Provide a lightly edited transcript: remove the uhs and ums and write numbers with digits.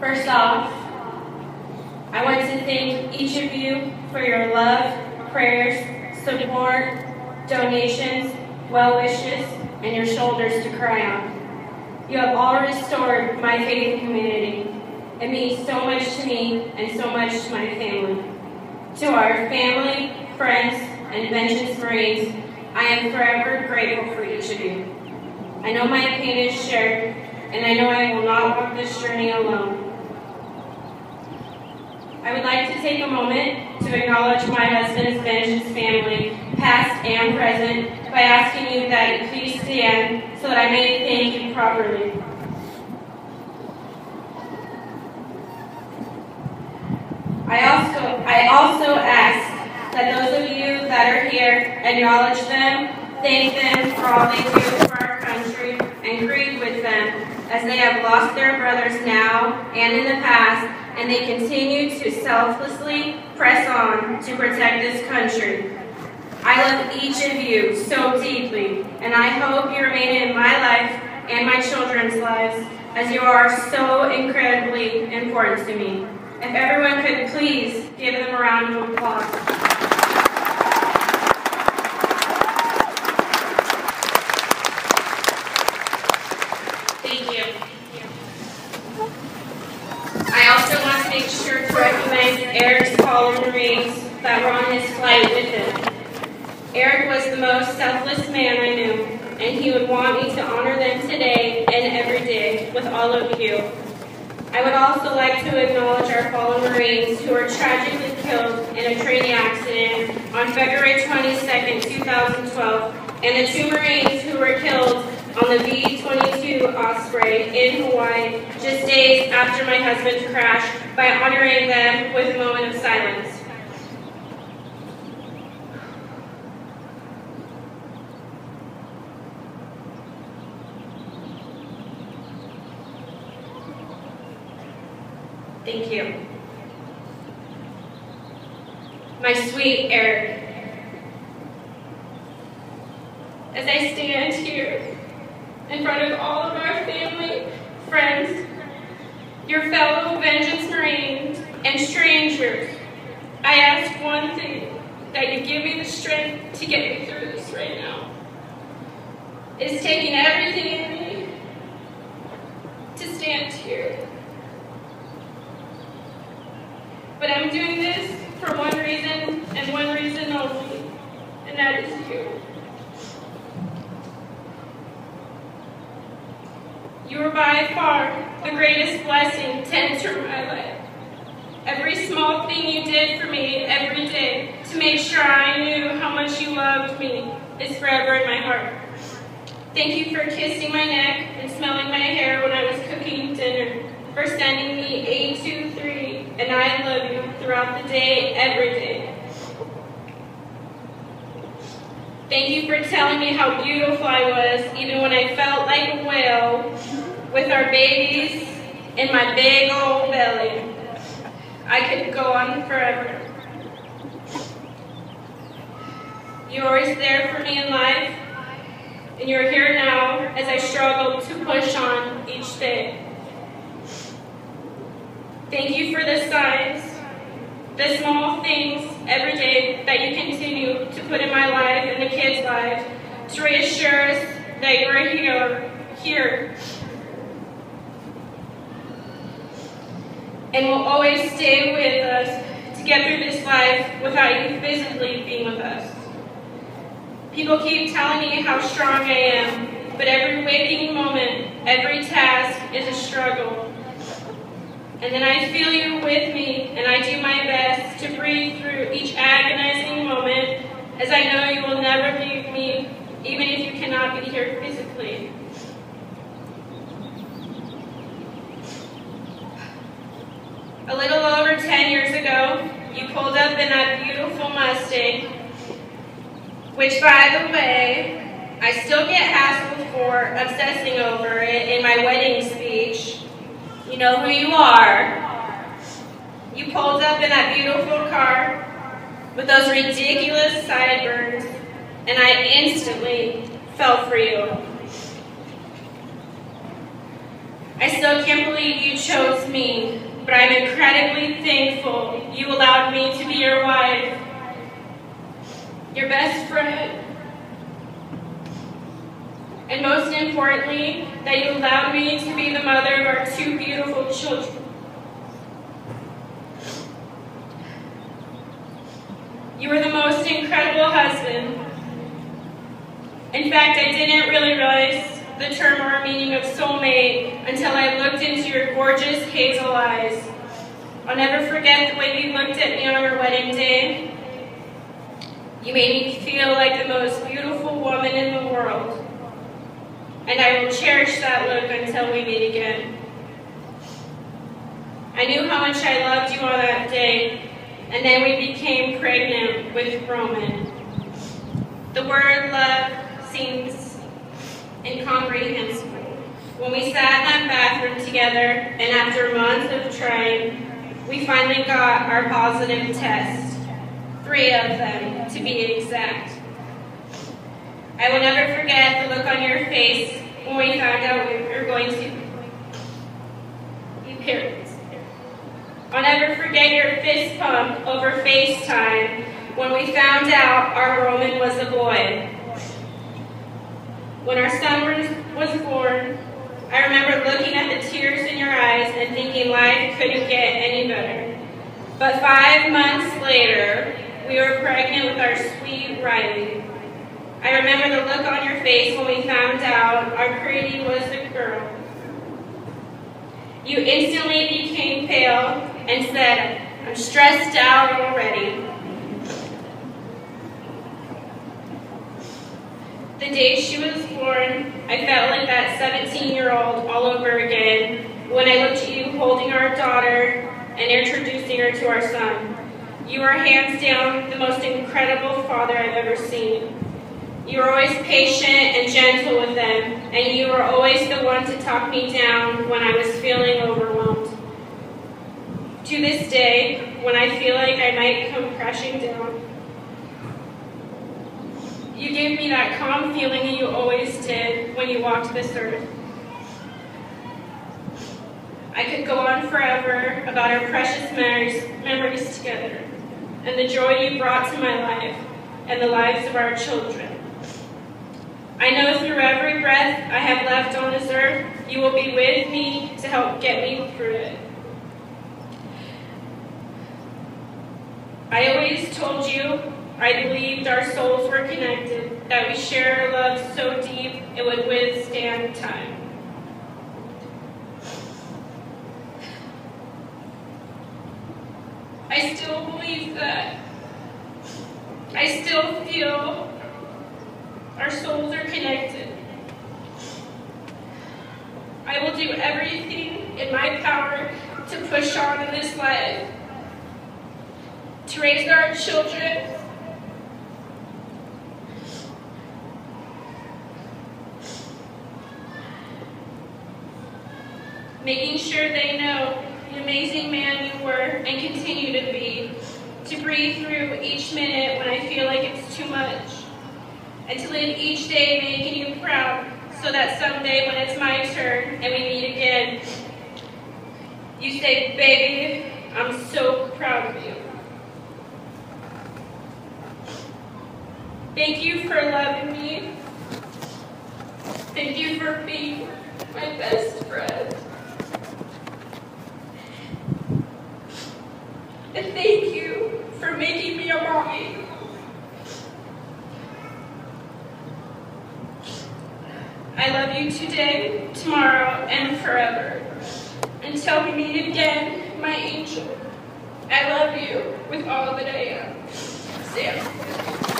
First off, I want to thank each of you for your love, prayers, support, donations, well wishes, and your shoulders to cry on. You have all restored my faith in community. It means so much to me and so much to my family. To our family, friends, and Vengeance Marines, I am forever grateful for each of you. I know my pain is shared, and I know I will not walk this journey alone. I would like to take a moment to acknowledge my husband's Vengeance family, past and present, by asking you that you please stand so that I may thank you properly. I also ask that those of you that are here acknowledge them, thank them for all they do for our country, and grieve with them as they have lost their brothers now and in the past, and they continue to selflessly press on to protect this country. I love each of you so deeply, and I hope you remain in my life and my children's lives, as you are so incredibly important to me. If everyone could please give them a round of applause. Thank you. I also want to make sure to recognize Eric's fallen Marines that were on his flight with him. Eric was the most selfless man I knew, and he would want me to honor them today and every day with all of you. I would also like to acknowledge our fallen Marines who were tragically killed in a training accident on February 22nd, 2012, and the 2 Marines who were killed on the V-22 Osprey in Hawaii just days after my husband's crash, by honoring them with a moment of silence. Thank you. My sweet Eric, as I stand here in front of all of our family, friends, your fellow Vengeance Marines, and strangers, I ask one thing, that you give me the strength to get me through this right now. It's taking everything in me to stand here. But I'm doing this for one reason, and one reason only, and that is you. You are by far the greatest blessing to enter my life. Every small thing you did for me every day to make sure I knew how much you loved me is forever in my heart. Thank you for kissing my neck and smelling my hair when I was cooking dinner, for sending me 823, and I love you throughout the day, every day. Thank you for telling me how beautiful I was, even when I felt like a whale, with our babies in my big old belly. I could go on forever. You're always there for me in life, and you're here now as I struggle to push on each day. Thank you for the signs, the small things every day that you continue to put in my life and the kids' lives to reassure us that you are here, and will always stay with us to get through this life without you physically being with us. People keep telling me how strong I am, but every waking moment, every task is a struggle. And then I feel you with me, and I do my best to breathe through each agonizing moment, as I know you will never leave me, even if you cannot be here physically. A little over 10 years ago, you pulled up in that beautiful Mustang, which, by the way, I still get hassled for obsessing over it in my wedding speech. You know who you are. You pulled up in that beautiful car with those ridiculous sideburns, and I instantly fell for you. I still can't believe you chose me, but I'm incredibly thankful you allowed me to be your wife, your best friend, and most importantly, that you allowed me to be the mother of our two beautiful children. You were the most incredible husband. In fact, I didn't really realize the term or meaning of soulmate until I looked into your gorgeous hazel eyes. I'll never forget the way you looked at me on our wedding day. You made me feel like the most beautiful woman in the world. And I will cherish that look until we meet again. I knew how much I loved you on that day, and then we became pregnant with Roman. The word love seems incomprehensible. When we sat in that bathroom together, and after months of trying, we finally got our positive test. 3 of them, to be exact. I will never forget the look on your face when we found out we were going to be parents. I'll never forget your fist pump over FaceTime when we found out our Roman was a boy. When our son was born, I remember looking at the tears in your eyes and thinking life couldn't get any better. But 5 months later, we were pregnant with our sweet Riley. I remember the look on your face when we found out our pretty was a girl. You instantly became pale and said, "I'm stressed out already." The day she was born, I felt like that 17-year-old all over again when I looked at you holding our daughter and introducing her to our son. You are hands down the most incredible father I've ever seen. You were always patient and gentle with them, and you were always the one to talk me down when I was feeling overwhelmed. To this day, when I feel like I might come crashing down, you gave me that calm feeling you always did when you walked this earth. I could go on forever about our precious memories together, and the joy you brought to my life and the lives of our children. I know through every breath I have left on this earth, you will be with me to help get me through it. I always told you I believed our souls were connected, that we share a love so deep it would withstand time. I still believe that. I still feel our souls are connected. I will do everything in my power to push on in this life, to raise our children, making sure they know the amazing man you were and continue to be, to breathe through each minute when I feel like it's too much, and to live each day making you proud so that someday when it's my turn and we meet again, you say, "Baby, I'm so proud of you." Thank you for loving me. Thank you for being my best friend. And thank you for making me a mommy. I love you today, tomorrow, and forever. Until we meet again, my angel. I love you with all that I am. Sam.